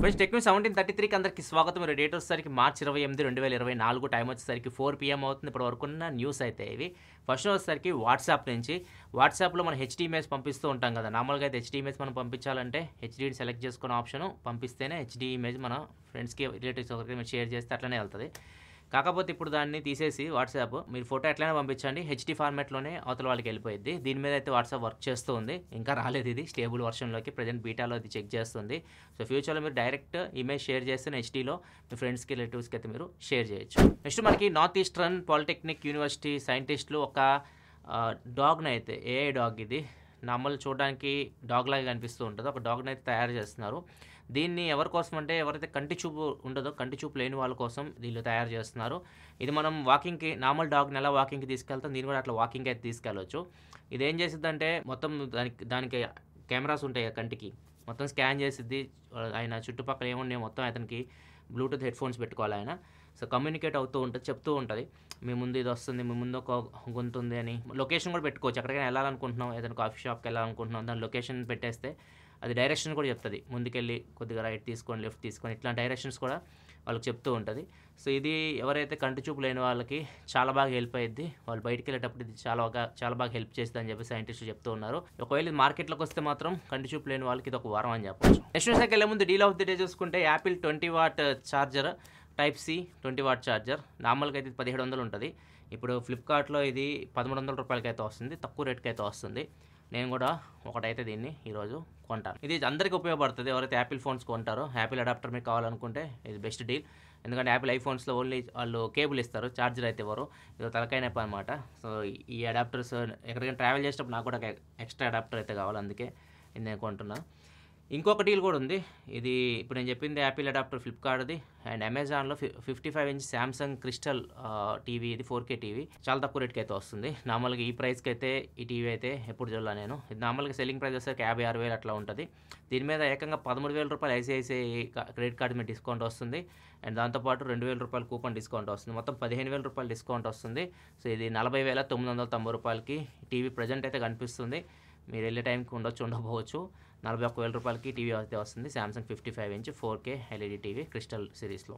Friends techno 1733కి అందరికి స్వాగతం. మీరు డేట్ వచ్చేసరికి మార్చి 28, 2024 టైం వచ్చేసరికి 4 PM అవుతుంది. ఇప్పటి వరకు ఉన్న న్యూస్ అయితే ఇవి. ఫస్ట్ వచ్చేసరికి వాట్సాప్ నుంచి. వాట్సాప్లో మనం హెచ్డీ ఇమేజ్ పంపిస్తూ ఉంటాం కదా. నార్మల్గా అయితే హెచ్డీ ఇమేజ్ మనం పంపించాలంటే హెచ్డీని సెలెక్ట్ చేసుకున్న ఆప్షన్ పంపిస్తేనే హెచ్డీ ఇమేజ్ మన ఫ్రెండ్స్కి రిలేటివ్స్ ఒకరికి షేర్ చేస్తే అట్లనే వెళ్తుంది. కాకపోతే ఇప్పుడు దాన్ని తీసేసి వాట్సాప్ మీరు ఫోటో ఎట్లయినా పంపించండి, హెచ్డీ ఫార్మాట్లోనే అవతల వాళ్ళకి వెళ్ళిపోయింది. దీని మీద అయితే వాట్సాప్ వర్క్ చేస్తూ ఉంది. ఇంకా రాలేదు ఇది స్టేబుల్ వర్షన్లోకి, ప్రజెంట్ బీటాలో అది చెక్ చేస్తుంది. సో ఫ్యూచర్లో మీరు డైరెక్ట్ ఇమేజ్ షేర్ చేస్తే హెచ్డీలో మీ ఫ్రెండ్స్కి రిలేటివ్స్కి అయితే మీరు షేర్ చేయొచ్చు. నెక్స్ట్ మనకి నార్త్ ఈస్టర్న్ పాలిటెక్నిక్ యూనివర్సిటీ సైంటిస్టులు ఒక డాగ్ని అయితే ఏఐ డాగ్ ఇది నార్మల్ చూడడానికి డాగ్ లాగా కనిపిస్తూ ఉంటుంది. ఒక డాగ్ని అయితే తయారు చేస్తున్నారు. దీన్ని ఎవరి కోసం అంటే ఎవరైతే కంటి చూపు ఉండదో, కంటి చూపు లేని వాళ్ళ కోసం వీళ్ళు తయారు చేస్తున్నారు. ఇది మనం వాకింగ్కి నార్మల్ డాగ్ని ఎలా వాకింగ్కి తీసుకెళ్తాం, దీన్ని కూడా అట్లా వాకింగ్కి అయితే తీసుకెళ్ళవచ్చు. ఇది ఏం చేసిద్దంటే మొత్తం దానికి కెమెరాస్ ఉంటాయి కంటికి, మొత్తం స్కాన్ చేసిద్ది. ఆయన చుట్టుపక్కల ఏమున్నాయో మొత్తం అతనికి బ్లూటూత్ హెడ్ఫోన్స్ పెట్టుకోవాలి ఆయన. సో కమ్యూనికేట్ అవుతూ ఉంటుంది, చెప్తూ ఉంటుంది మీ ముందు ఇది వస్తుంది, మీ ముందు ఒక గొంతు ఉంది అని. లొకేషన్ కూడా పెట్టుకోవచ్చు. ఎక్కడికైనా వెళ్ళాలనుకుంటున్నాం, ఏదైనా కాఫీ షాప్కి వెళ్ళాలనుకుంటున్నాం, దాని లొకేషన్ పెట్టేస్తే అది డైరెక్షన్ కూడా చెప్తుంది. ముందుకెళ్ళి కొద్దిగా రైట్ తీసుకొని, లెఫ్ట్ తీసుకొని, ఇట్లా డైరెక్షన్స్ కూడా వాళ్ళకి చెప్తూ ఉంటుంది. సో ఇది ఎవరైతే కంటి చూపు లేని వాళ్ళకి చాలా బాగా హెల్ప్ అయ్యిద్ది. వాళ్ళు బయటికి వెళ్ళేటప్పుడు ఇది చాలా బాగా హెల్ప్ చేస్తుంది అని చెప్పి సైంటిస్టులు చెప్తూ ఉన్నారు. ఒకవేళ ఇది మార్కెట్లోకి వస్తే మాత్రం కంటి చూపు లేని వాళ్ళకి ఇది ఒక వరం అని చెప్పొచ్చు. నెక్స్ట్ న్యూస్కి వెళ్ళే ముందు డీల్ ఆఫ్ ది డే చూసుకుంటే Apple 20 watt charger, type C 20 watt charger. నార్మల్గా అయితే 1700 ఉంటుంది. ఇప్పుడు ఫ్లిప్కార్ట్లో ఇది 1300 రూపాయలకి అయితే వస్తుంది, తక్కువ రేట్కి అయితే వస్తుంది. నేను కూడా ఒకటైతే దీన్ని ఈరోజు కొంటాను. ఇది అందరికీ ఉపయోగపడుతుంది. ఎవరైతే యాపిల్ ఫోన్స్ కొంటారో, యాపిల్ అడాప్టర్ మీకు కావాలనుకుంటే ఇది బెస్ట్ డీల్. ఎందుకంటే యాపిల్ ఐఫోన్స్లో ఓన్లీ వాళ్ళు కేబుల్ ఇస్తారు, ఛార్జర్ అయితే ఇవ్వరు. ఇది తలకాయ నొప్పి అనమాట. సో ఈ అడాప్టర్స్ ఎక్కడికైనా ట్రావెల్ చేసేటప్పుడు నాకు కూడా ఎక్స్ట్రా అడాప్టర్ అయితే కావాలి, అందుకే ఇది నేను కొంటున్నాను. ఇంకొక డీల్ కూడా ఉంది. ఇది ఇప్పుడు నేను చెప్పింది యాపిల్ అడాప్టర్ ఫ్లిప్కార్ట్ది, అండ్ అమెజాన్లో 55 ఇంచ్ శాంసంగ్ క్రిస్టల్ టీవీ, ఇది 4K టీవీ చాలా తక్కువ రేట్కి అయితే వస్తుంది. నార్మల్గా ఈ ప్రైస్కి అయితే ఈ టీవీ అయితే ఎప్పుడు చూడాల నేను. ఇది నార్మల్గా సెల్లింగ్ ప్రైస్ వచ్చేసరికి 56,000 అట్లా ఉంటుంది. దీని మీద ఏకంగా 13,000 రూపాయలు ఐసిఐసిఐ క్రెడిట్ కార్డు మీద డిస్కౌంట్ వస్తుంది. అండ్ దాంతోపాటు 2,000 రూపాయలు కూపన్ డిస్కౌంట్ వస్తుంది. మొత్తం 15,000 రూపాయలు డిస్కౌంట్ వస్తుంది. సో ఇది 40,990 రూపాయలకి టీవీ ప్రజెంట్ అయితే కనిపిస్తుంది. మీరు వెళ్ళే టైంకి ఉండకపోవచ్చు. 41,000 రూపాయలకి టీవీ అయితే వస్తుంది. Samsung 55 inch 4K LED TV crystal సిరీస్లో.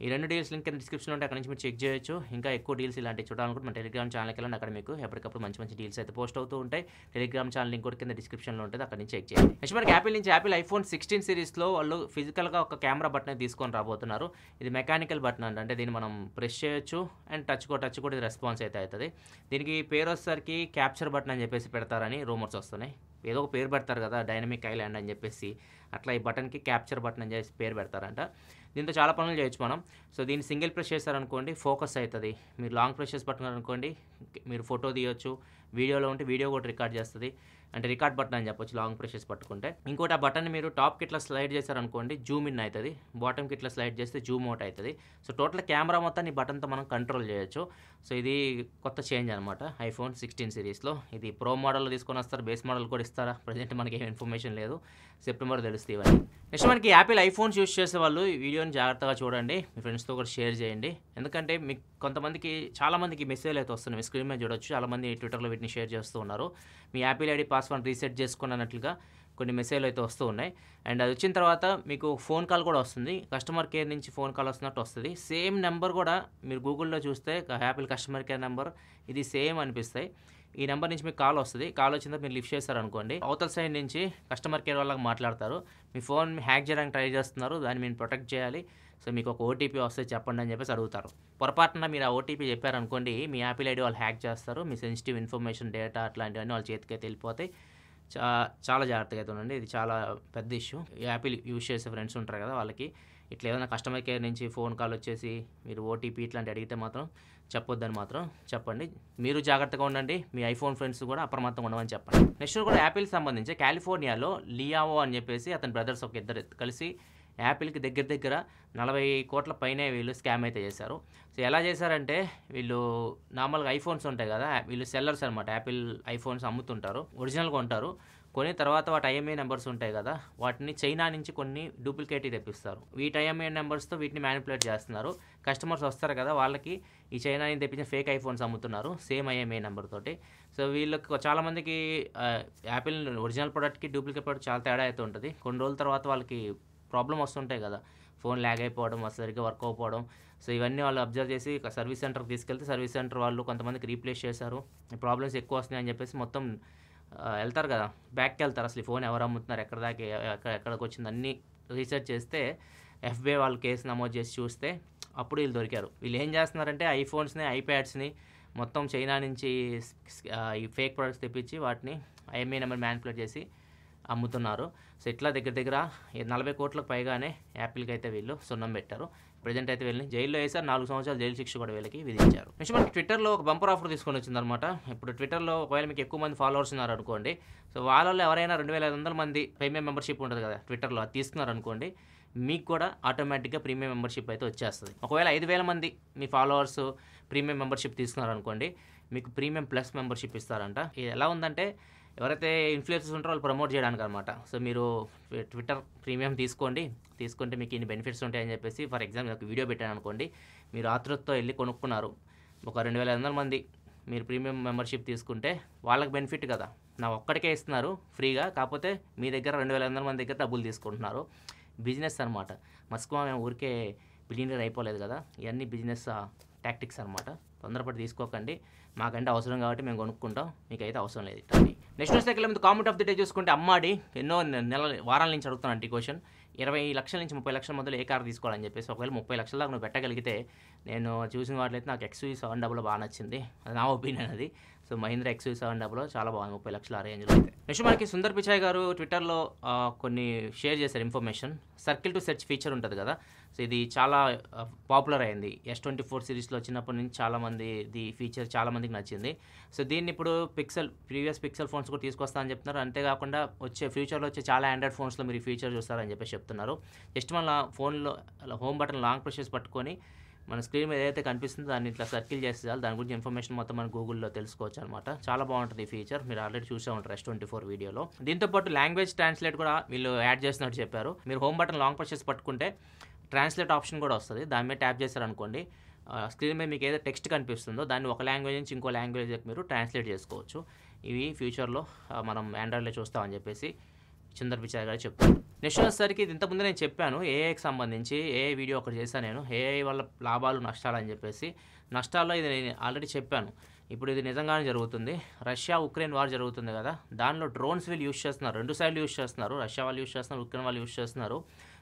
ఈ రెండు డీల్స్ లింక్ కింద డిస్క్రిప్షన్లో ఉంటే అక్కడ నుంచి మీరు చెక్ చేయొచ్చు. ఇంకా ఎక్కువ డీల్స్ ఇలాంటివి చూడాలనుకుంటే మన టెలిగ్రామ్ ఛానల్కి వెళ్ళండి. అక్కడ మీకు ఎప్పటికప్పుడు మంచి డీల్స్ అయితే పోస్ట్ అవుతూ ఉంటాయి. టెలిగ్రామ్ ఛానల్ లింక్ కూడా కింద డిస్క్రిప్షన్లో ఉంటుంది, అక్కడ నుంచి చెక్ చేయండి. నెక్స్ట్ మనకి యాపిల్ నుంచి యాపిల్ ఐఫోన్ 16 సిరీస్లో వాళ్ళు ఫిజికల్గా ఒక కెమెరా బటన్ తీసుకొని రాబోతున్నారు. ఇది మెకానికల్ బటన్ అంటే దీన్ని మనం ప్రెస్ చేయొచ్చు అండ్ టచ్ కూడా ఇది రెస్పాన్స్ అయితే అవుతుంది. దీనికి పేరు వచ్చేసరికి క్యాప్చర్ బటన్ అని చెప్పేసి పెడతారని రూమర్స్ వస్తున్నాయి. ఏదో ఒక పేరు పెడతారు కదా, డైనమిక్ ఐలాండ్ అని చెప్పేసి, అట్లా ఈ బటన్కి క్యాప్చర్ బటన్ అని చెప్పేసి పేరు పెడతారంట. దీంతో చాలా పనులు చేయొచ్చు మనం. సో దీన్ని సింగిల్ ప్రెస్ చేస్తారనుకోండి ఫోకస్ అవుతుంది. మీరు లాంగ్ ప్రెస్ చేసి పట్టుకున్నారనుకోండి మీరు ఫోటో తీయొచ్చు, వీడియోలో ఉంటే వీడియో కూడా రికార్డ్ చేస్తుంది. అంటే రికార్డ్ బటన్ అని చెప్పొచ్చు లాంగ్ ప్రెస్ చేసి పట్టుకుంటే. ఇంకోటి ఆ బటన్ని మీరు టాప్కి ఇట్లా స్లైడ్ చేశారనుకోండి జూమ్ ఇన్ అవుతుంది, బాటమ్కి ఇట్లా స్లైడ్ చేస్తే జూమ్ అవుట్ అవుతుంది. సో టోటల్ కెమెరా మొత్తాన్ని బటన్తో మనం కంట్రోల్ చేయొచ్చు. సో ఇది కొత్త చేంజ్ అనమాట ఐఫోన్ 16 సిరీస్లో. ఇది ప్రో మోడల్లో తీసుకొని వస్తారు, బేస్ మోడల్ కూడా ఇస్తారా ప్రజెంట్ మనకి ఏం ఇన్ఫర్మేషన్ లేదు. సెప్టెంబర్ తెలుస్తుంది ఇవన్నీ. నెక్స్ట్ మనకి యాపిల్ ఐఫోన్స్ యూస్ చేసే వాళ్ళు ఈ వీడియోని జాగ్రత్తగా చూడండి, మీ ఫ్రెండ్స్తో కూడా షేర్ చేయండి. ఎందుకంటే మీకు కొంతమందికి చాలామందికి మెసేజ్ అయితే వస్తున్నాయి, మీ స్క్రీన్ మీద చూడొచ్చు. చాలామంది ట్విట్టర్లో వీటిని షేర్ చేస్తూ ఉన్నారు. మీ యాపిల్ ఐడి పాస్వర్డ్ రీసెట్ చేసుకున్నట్లుగా కొన్ని మెసేజ్లు అయితే వస్తూ ఉన్నాయి. అండ్ అది వచ్చిన తర్వాత మీకు ఫోన్ కాల్ కూడా వస్తుంది, కస్టమర్ కేర్ నుంచి ఫోన్ కాల్ వస్తున్నట్టు వస్తుంది. సేమ్ నెంబర్ కూడా మీరు గూగుల్లో చూస్తే యాపిల్ కస్టమర్ కేర్ నెంబర్ ఇది సేమ్ అనిపిస్తాయి. ఈ నెంబర్ నుంచి మీకు కాల్ వస్తుంది. కాల్ వచ్చిందా మీరు లిఫ్ట్ చేస్తారనుకోండి, అవతల సైడ్ నుంచి కస్టమర్ కేర్ వాళ్ళకి మాట్లాడతారు. మీ ఫోన్ హ్యాక్ చేయడానికి ట్రై చేస్తున్నారు, దాన్ని మీరు ప్రొటెక్ట్ చేయాలి. సో మీకు ఒక ఓటీపీ వస్తే చెప్పండి అని చెప్పేసి అడుగుతారు. పొరపాటున మీరు ఆ ఓటీపీ చెప్పారనుకోండి, మీ యాపిల్ ఐడి వాళ్ళు హ్యాక్ చేస్తారు. మీ సెన్సిటివ్ ఇన్ఫర్మేషన్, డేటా అట్లాంటివన్నీ వాళ్ళ చేతికి అయితే వెళ్ళిపోతాయి. చాలా జాగ్రత్తగా అయితే ఉండండి. ఇది చాలా పెద్ద ఇష్యూ. యాపిల్ యూజ్ చేసే ఫ్రెండ్స్ ఉంటారు కదా, వాళ్ళకి ఇట్లా ఏదైనా కస్టమర్ కేర్ నుంచి ఫోన్ కాల్ వచ్చేసి మీరు ఓటీపీ ఇట్లాంటి అడిగితే మాత్రం చెప్పొద్దని మాత్రం చెప్పండి. మీరు జాగ్రత్తగా ఉండండి, మీ ఐఫోన్ ఫ్రెండ్స్ కూడా అప్రమత్తంగా ఉండమని చెప్పండి. నెక్స్ట్ కూడా యాపిల్కి సంబంధించి కాలిఫోర్నియాలో లియావో అని చెప్పేసి అతని బ్రదర్స్ ఒక ఇద్దరు కలిసి యాపిల్కి దగ్గర 40 కోట్ల పైనే వీళ్ళు స్కామ్ అయితే చేశారు. సో ఎలా చేశారంటే వీళ్ళు నార్మల్గా ఐఫోన్స్ ఉంటాయి కదా, వీళ్ళు సెల్లర్స్ అనమాట. యాపిల్ ఐఫోన్స్ అమ్ముతుంటారు, ఒరిజినల్గా ఉంటారు. కొని తర్వాత వాటి ఐఎంఐ నెంబర్స్ ఉంటాయి కదా, వాటిని చైనా నుంచి కొన్ని డూప్లికేట్ తెప్పిస్తారు. వీటి ఐఎంఐ నెంబర్స్తో వీటిని మ్యానిపులేట్ చేస్తున్నారు. కస్టమర్స్ వస్తారు కదా, వాళ్ళకి ఈ చైనా నుంచి తెప్పించిన ఫేక్ ఐఫోన్స్ అమ్ముతున్నారు సేమ్ ఐఎంఐ నెంబర్ తోటి. సో వీళ్ళకి చాలామందికి యాపిల్ ఒరిజినల్ ప్రోడక్ట్కి డూప్లికేట్ ప్రోడక్ట్ చాలా తేడా అయితే ఉంటుంది. కొన్ని రోజుల తర్వాత వాళ్ళకి ప్రాబ్లమ్ వస్తుంటాయి కదా, ఫోన్ ల్యాగ్ అయిపోవడం, సరిగ్గా వర్క్ అవ్వకపోవడం. సో ఇవన్నీ వాళ్ళు అబ్జర్వ్ చేసి సర్వీస్ సెంటర్కి తీసుకెళ్తే సర్వీస్ సెంటర్ వాళ్ళు కొంతమందికి రీప్లేస్ చేశారు. ప్రాబ్లమ్స్ ఎక్కువ వస్తున్నాయి అని చెప్పేసి మొత్తం వెళ్తారు కదా, బ్యాక్కి వెళ్తారు. అసలు ఈ ఫోన్ ఎవరు అమ్ముతున్నారు, ఎక్కడ దాకా ఎక్కడికి వచ్చింది అన్నీ రీసెర్చ్ చేస్తే ఎఫ్బీఐ వాళ్ళు కేసు నమోదు చేసి చూస్తే అప్పుడు వీళ్ళు దొరికారు. వీళ్ళు ఏం చేస్తున్నారంటే ఐఫోన్స్ని, ఐప్యాడ్స్ని మొత్తం చైనా నుంచి ఈ ఫేక్ ప్రొడక్ట్స్ తెప్పించి వాటిని ఐఎంఈ నెంబర్ మ్యానిపులేట్ చేసి అమ్ముతున్నారు. సో ఇట్లా దగ్గర దగ్గర 40 కోట్లకు పైగానే యాపిల్కి అయితే వీళ్ళు సున్నం పెట్టారు. ప్రజెంట్ అయితే వీళ్ళని జైల్లో వేసారు. 4 సంవత్సరాలు జైలు శిక్ష కూడా వీళ్ళకి విధించారు. నెక్స్ట్ మనకి ట్విట్టర్లో ఒక బంపర్ ఆఫర్ తీసుకొని వచ్చిందనమాట. ఇప్పుడు ట్విట్టర్లో ఒకవేళ మీకు ఎక్కువ మంది ఫాలోవర్స్ ఉన్నారు అనుకోండి, సో వాళ్ళలో ఎవరైనా 2500 మంది ప్రీమియం మెంబర్షిప్ ఉంటుంది కదా ట్విట్టర్లో, అది తీసుకున్నారు అనుకోండి, మీకు కూడా ఆటోమేటిక్గా ప్రీమియం మెంబర్షిప్ అయితే వచ్చేస్తుంది. ఒకవేళ 5000 మంది మీ ఫాలోవర్స్ ప్రీమియం మెంబర్షిప్ తీసుకున్నారు అనుకోండి, మీకు ప్రీమియం ప్లస్ మెంబర్షిప్ ఇస్తారంట. ఇది ఎలా ఉందంటే ఎవరైతే ఇన్ఫ్లుయెన్సర్స్ ఉంటారో వాళ్ళు ప్రమోట్ చేయడానికి అనమాట. సో మీరు ట్విట్టర్ ప్రీమియం తీసుకుంటే మీకు ఇన్ని బెనిఫిట్స్ ఉంటాయని చెప్పేసి ఫర్ ఎగ్జాంపుల్ ఒక వీడియో పెట్టాను అనుకోండి, మీరు ఆతృతతో వెళ్ళి కొనుక్కున్నారు, ఒక 2500 మంది మీరు ప్రీమియం మెంబర్షిప్ తీసుకుంటే వాళ్ళకి బెనిఫిట్ కదా, నా ఒక్కడికే ఇస్తున్నారు ఫ్రీగా, కాకపోతే మీ దగ్గర 2500 మంది దగ్గర డబ్బులు తీసుకుంటున్నారు. బిజినెస్ అనమాట. మస్క్వా మేము ఊరికే బిలియనర్ అయిపోలేదు కదా, ఇవన్నీ బిజినెస్ టాక్టిక్స్ అనమాట. తొందరపడి తీసుకోకండి, మాకంటే అవసరం కాబట్టి మేము కొనుక్కుంటాం, మీకైతే అవసరం లేదు. ఇట్లా నెక్స్ట్ వచ్చే ముందు కామెంట్ ఆఫ్ ది డే చూసుకుంటే అమ్మాడి ఎన్నో వారాల నుంచి అడుగుతున్నాను ఈ క్వశ్చన్. 20 లక్షల నుంచి 30 లక్షల మధ్యలో ఏ కార్ తీసుకోవాలని చెప్పేసి. ఒకవేళ 30 లక్షల దాకా నువ్వు పెట్టగలిగితే, నేను చూసిన వాటిలో నాకు XUV700 బాగా నచ్చింది, అది నా ఒపీనియన్ అది. సో మహీంద్రా XUV700 చాలా బాగుంది 30 లక్షల ఆ రేంజ్లో అయితే. నెక్స్ట్ మనకి సుందర్ పిచాయ్ గారు ట్విట్టర్లో కొన్ని షేర్ చేశారు information. Circle to search feature ఉంటుంది కదా, సో ఇది చాలా పాపులర్ అయింది. S24 సిరీస్లో వచ్చినప్పటి నుంచి చాలామంది ఈ ఫీచర్ చాలామందికి నచ్చింది. సో దీన్ని ఇప్పుడు ప్రీవియస్ పిక్సెల్ ఫోన్స్ కూడా తీసుకొస్తా అని చెప్తున్నారు. అంతేకాకుండా ఫ్యూచర్లో వచ్చే చాలా ఆండ్రాయిడ్ ఫోన్స్లో మీరు ఈ ఫీచర్ చూస్తారని చెప్పేసి చెప్తున్నారు. జస్ట్ మన ఫోన్లో హోమ్ బటన్ లాంగ్ ప్రెస్ పట్టుకొని మన స్క్రీన్ మీద ఏదైతే కనిపిస్తుందో దాన్ని ఇట్లా సర్కిల్ చేస్తే చాలు, దాని గురించి ఇన్ఫర్మేషన్ మొత్తం మనం గూగుల్లో తెలుసుకోవచ్చు అనమాట. చాలా బాగుంటుంది ఈ ఫీచర్, మీరు ఆల్రెడీ చూసే ఉంటారు S24 వీడియోలో. దీంతోపాటు లాంగ్వేజ్ ట్రాన్స్లేట్ కూడా వీళ్ళు యాడ్ చేస్తున్నట్టు చెప్పారు. మీరు హోమ్ బటన్ లాంగ్ ప్రెస్ పట్టుకుంటే ట్రాన్స్లేట్ ఆప్షన్ కూడా వస్తుంది. దాని మీద ట్యాప్ చేశారనుకోండి, స్క్రీన్ మీద మీకు ఏదైతే టెక్స్ట్ కనిపిస్తుందో దాన్ని ఒక లాంగ్వేజ్ నుంచి ఇంకో లాంగ్వేజ్కి మీరు ట్రాన్స్లేట్ చేసుకోవచ్చు. ఇవి ఫ్యూచర్లో మనం ఆండ్రాయిడ్లో చూస్తామని చెప్పేసి సుందర్ పిచాయ్ గారు చెప్తారు. నెక్స్ట్ వచ్చేసరికి ఇది ఇంతకుముందు నేను చెప్పాను, ఏఐకి సంబంధించి ఏఐ వీడియో ఒకటి చేశాను నేను, ఏఐ వల్ల లాభాలు నష్టాలు అని చెప్పేసి. నష్టాల్లో ఇది నేను ఆల్రెడీ చెప్పాను, ఇప్పుడు ఇది నిజంగానే జరుగుతుంది. రష్యా ఉక్రెయిన్ వార్ జరుగుతుంది కదా, దానిలో డ్రోన్స్ వీళ్ళు యూజ్ చేస్తున్నారు, 2 సైడ్లు యూజ్ చేస్తున్నారు. రష్యా వాళ్ళు యూజ్ చేస్తున్నారు, ఉక్రెయిన్ వాళ్ళు యూజ్ చేస్తున్నారు.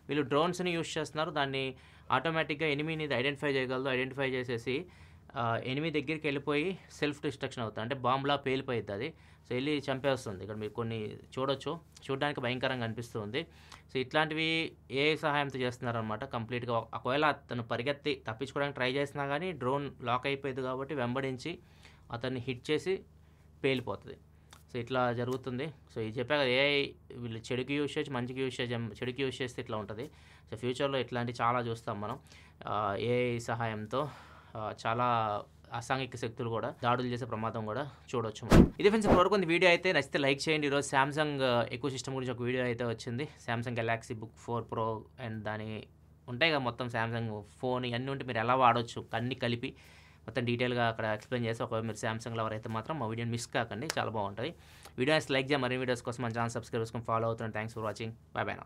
వీళ్ళు డ్రోన్స్ని యూజ్ చేస్తున్నారు, దాన్ని ఆటోమేటిక్గా ఎనిమీని ఐడెంటిఫై చేయగలదు. ఐడెంటిఫై చేసేసి ఎనిమీ దగ్గరికి వెళ్ళిపోయి సెల్ఫ్ డిస్ట్రక్షన్ అవుతుంది, అంటే బాంబులా పేలిపోయింది అది. సో వెళ్ళి చంపేస్తుంది. ఇక్కడ మీరు కొన్ని చూడొచ్చు, చూడడానికి భయంకరంగా అనిపిస్తుంది. సో ఇట్లాంటివి ఏ సహాయంతో చేస్తున్నారనమాట కంప్లీట్గా. ఒకవేళ అతను పరిగెత్తి తప్పించుకోవడానికి ట్రై చేసినా కానీ డ్రోన్ లాక్ అయిపోయింది కాబట్టి వెంబడించి అతన్ని హిట్ చేసి పేలిపోతుంది. సో ఇట్లా జరుగుతుంది. సో ఇది చెప్పా కదా, ఏఐ వీళ్ళు చెడుకి యూజ్ చేయొచ్చు, మంచికి యూజ్ చేయొచ్చు. చెడుకి యూజ్ చేస్తే ఇట్లా ఉంటుంది. సో ఫ్యూచర్లో ఇట్లాంటివి చాలా చూస్తాం మనం. ఏఐ సహాయంతో చాలా అసాంఘిక శక్తులు కూడా దాడులు చేసే ప్రమాదం కూడా చూడవచ్చు మనం. ఇది ఫ్రెండ్స్ ఇప్పటివరకు వీడియో అయితే నచ్చితే లైక్ చేయండి. ఈరోజు సామ్సంగ్ ఎకో సిస్టమ్ గురించి ఒక వీడియో అయితే వచ్చింది. Samsung Galaxy book 4 Pro and దాని ఉంటాయి కదా మొత్తం సామ్సంగ్ ఫోన్ ఇవన్నీ ఉంటే మీరు ఎలా వాడవచ్చు అన్నీ కలిపి మొత్తం డీటెయిల్గా అక్కడ ఎక్స్ప్లెయిన్ చేసి, ఒకవేళ మీరు సామ్సంగ్ లవర్ అయితే మాత్రం మా వీడియోని మిస్ కాకండి, చాలా బాగుంటుంది. వీడియోస్ లైక్ చేయ, మరిన్ని వీడియోస్ కోసం మన ఛానల్ సబ్స్క్రైబ్ చేసుకొని ఫాలో అవుతున్నాను. Thanks for watching. By by now.